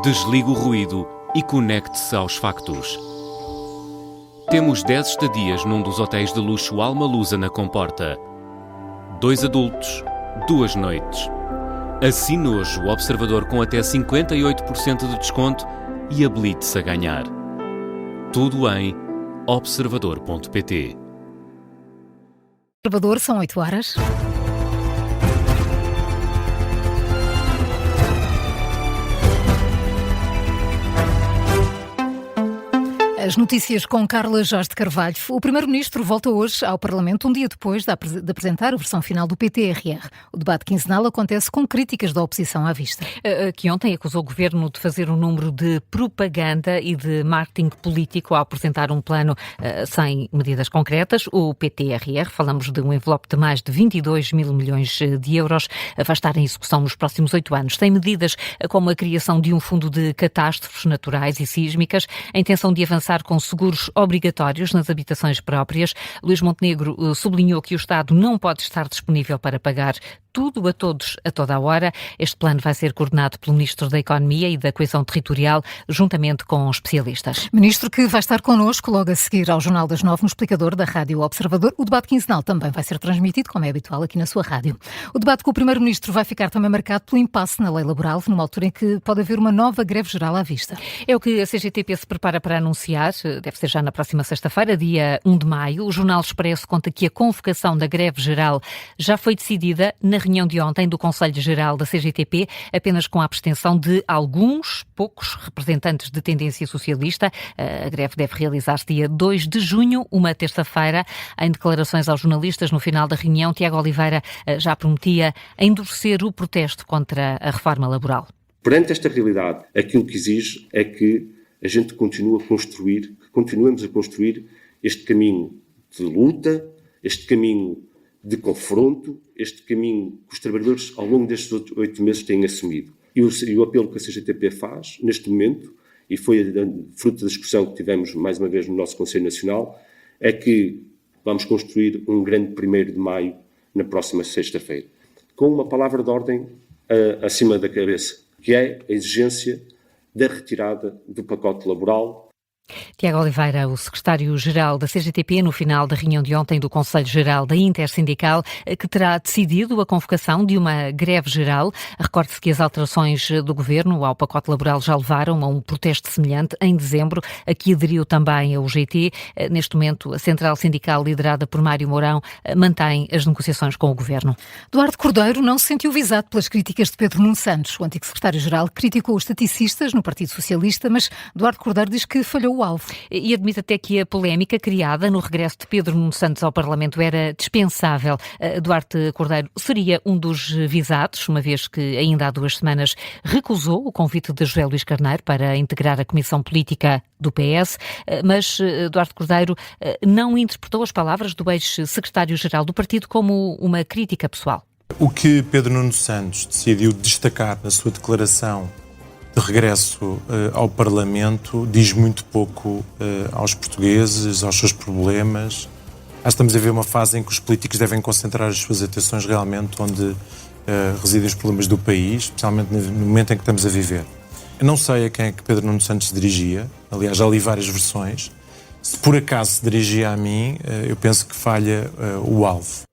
Desligue o ruído e conecte-se aos factos. Temos 10 estadias num dos hotéis de luxo Alma Lusa na Comporta. 2 adultos, 2 noites. Assine hoje o Observador com até 58% de desconto e habilite-se a ganhar. Tudo em observador.pt. Observador, são 8 horas. As notícias com Carla Jorge de Carvalho. O Primeiro-Ministro volta hoje ao Parlamento, um dia depois de apresentar a versão final do PTRR. O debate quinzenal acontece com críticas da oposição à vista. Que ontem acusou o Governo de fazer um número de propaganda e de marketing político ao apresentar um plano sem medidas concretas. O PTRR, falamos de um envelope de mais de 22 mil milhões de euros, vai estar em execução nos próximos 8 anos. Tem medidas como a criação de um fundo de catástrofes naturais e sísmicas, a intenção de avançar com seguros obrigatórios nas habitações próprias. Luís Montenegro sublinhou que o Estado não pode estar disponível para pagar tudo a todos a toda a hora. Este plano vai ser coordenado pelo Ministro da Economia e da Coesão Territorial, juntamente com especialistas. Ministro que vai estar connosco logo a seguir ao Jornal das 9 no explicador da Rádio Observador. O debate quinzenal também vai ser transmitido, como é habitual aqui na sua rádio. O debate com o Primeiro-Ministro vai ficar também marcado pelo impasse na lei laboral, numa altura em que pode haver uma nova greve geral à vista. É o que a CGTP se prepara para anunciar, deve ser já na próxima sexta-feira, dia 1 de maio. O Jornal Expresso conta que a convocação da greve geral já foi decidida na reunião de ontem do Conselho Geral da CGTP, apenas com a abstenção de alguns, poucos representantes de tendência socialista. A greve deve realizar-se dia 2 de junho, uma terça-feira. Em declarações aos jornalistas no final da reunião, Tiago Oliveira já prometia endurecer o protesto contra a reforma laboral. Perante esta realidade, aquilo que exige é que a gente continuemos a construir este caminho de luta, este caminho de confronto, este caminho que os trabalhadores ao longo destes 8 meses têm assumido. E o apelo que a CGTP faz, neste momento, e foi fruto da discussão que tivemos mais uma vez no nosso Conselho Nacional, é que vamos construir um grande 1º de maio na próxima sexta-feira, com uma palavra de ordem acima da cabeça, que é a exigência da retirada do pacote laboral. Tiago Oliveira, o secretário-geral da CGTP, no final da reunião de ontem do Conselho Geral da Intersindical, que terá decidido a convocação de uma greve geral. Recorde-se que as alterações do Governo ao pacote laboral já levaram a um protesto semelhante em dezembro, a que aderiu também a UGT. Neste momento, a central sindical liderada por Mário Mourão mantém as negociações com o Governo. Duarte Cordeiro não se sentiu visado pelas críticas de Pedro Nuno Santos. O antigo secretário-geral criticou os estaticistas no Partido Socialista, mas Duarte Cordeiro diz que falhou o alvo. E admite até que a polémica criada no regresso de Pedro Nuno Santos ao Parlamento era dispensável. Duarte Cordeiro seria um dos visados, uma vez que ainda há 2 semanas recusou o convite de José Luís Carneiro para integrar a Comissão Política do PS, mas Duarte Cordeiro não interpretou as palavras do ex-secretário-geral do partido como uma crítica pessoal. O que Pedro Nuno Santos decidiu destacar na sua declaração de regresso ao Parlamento diz muito pouco aos portugueses, aos seus problemas. Acho que estamos a ver uma fase em que os políticos devem concentrar as suas atenções realmente onde residem os problemas do país, especialmente no momento em que estamos a viver. Eu não sei a quem é que Pedro Nuno Santos se dirigia, aliás já li várias versões. Se por acaso se dirigia a mim, eu penso que falha o alvo.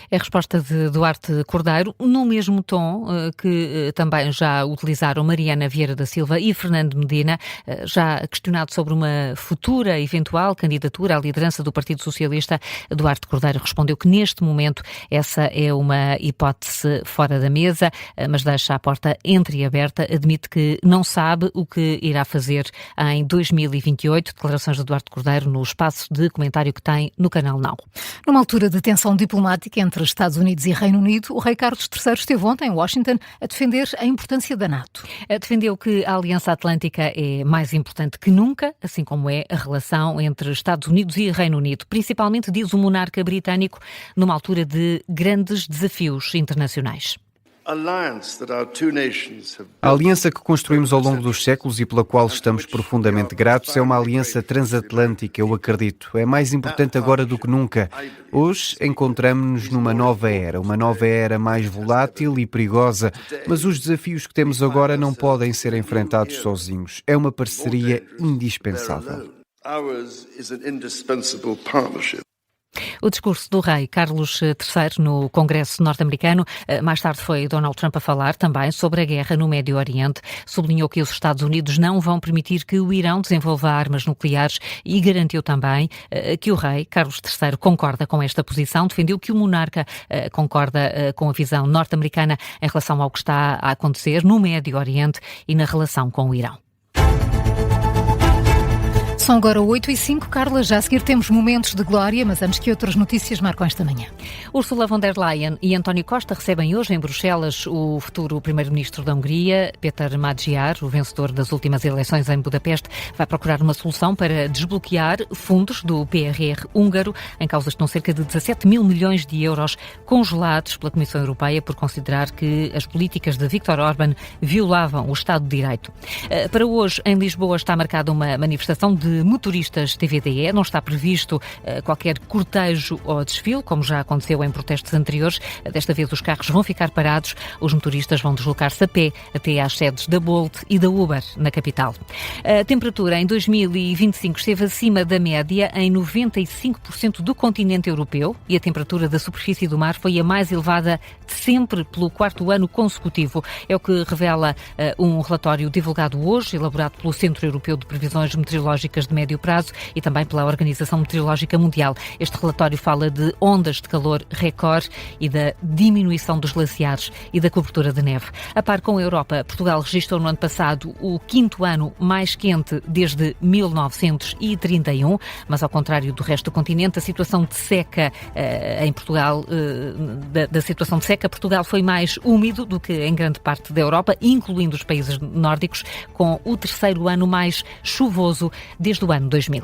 É a resposta de Duarte Cordeiro, no mesmo tom que também já utilizaram Mariana Vieira da Silva e Fernando Medina, já questionado sobre uma futura eventual candidatura à liderança do Partido Socialista. Duarte Cordeiro respondeu que neste momento essa é uma hipótese fora da mesa, mas deixa a porta entreaberta, admite que não sabe o que irá fazer em 2028. Declarações de Duarte Cordeiro no espaço de comentário que tem no Canal Now. Numa altura de tensão diplomática entre Estados Unidos e Reino Unido, o rei Carlos III esteve ontem em Washington a defender a importância da NATO. Defendeu que a Aliança Atlântica é mais importante que nunca, assim como é a relação entre Estados Unidos e Reino Unido, principalmente, diz o monarca britânico, numa altura de grandes desafios internacionais. A aliança que construímos ao longo dos séculos e pela qual estamos profundamente gratos é uma aliança transatlântica, eu acredito. É mais importante agora do que nunca. Hoje encontramos-nos numa nova era mais volátil e perigosa, mas os desafios que temos agora não podem ser enfrentados sozinhos. É uma parceria indispensável. O discurso do rei Carlos III no Congresso norte-americano. Mais tarde foi Donald Trump a falar também sobre a guerra no Médio Oriente. Sublinhou que os Estados Unidos não vão permitir que o Irão desenvolva armas nucleares e garantiu também que o rei Carlos III concorda com esta posição. Defendeu que o monarca concorda com a visão norte-americana em relação ao que está a acontecer no Médio Oriente e na relação com o Irão. São agora 8h05, Carla. Já a seguir temos momentos de glória, mas antes, que outras notícias marcam esta manhã? Ursula von der Leyen e António Costa recebem hoje em Bruxelas o futuro primeiro-ministro da Hungria, Péter Magyar, o vencedor das últimas eleições em Budapeste. Vai procurar uma solução para desbloquear fundos do PRR húngaro. Em causa estão cerca de 17 mil milhões de euros congelados pela Comissão Europeia por considerar que as políticas de Viktor Orbán violavam o Estado de Direito. Para hoje, em Lisboa, está marcada uma manifestação de motoristas TVDE. Não está previsto qualquer cortejo ou desfile, como já aconteceu em protestos anteriores. Desta vez os carros vão ficar parados. Os motoristas vão deslocar-se a pé até às sedes da Bolt e da Uber, na capital. A temperatura em 2025 esteve acima da média em 95% do continente europeu e a temperatura da superfície do mar foi a mais elevada de sempre pelo quarto ano consecutivo. É o que revela um relatório divulgado hoje, elaborado pelo Centro Europeu de Previsões Meteorológicas de Médio Prazo e também pela Organização Meteorológica Mundial. Este relatório fala de ondas de calor recorde e da diminuição dos glaciares e da cobertura de neve. A par com a Europa, Portugal registrou no ano passado o quinto ano mais quente desde 1931, mas ao contrário do resto do continente, a situação de seca em Portugal, da situação de seca, Portugal foi mais úmido do que em grande parte da Europa, incluindo os países nórdicos, com o terceiro ano mais chuvoso desde o ano 2000.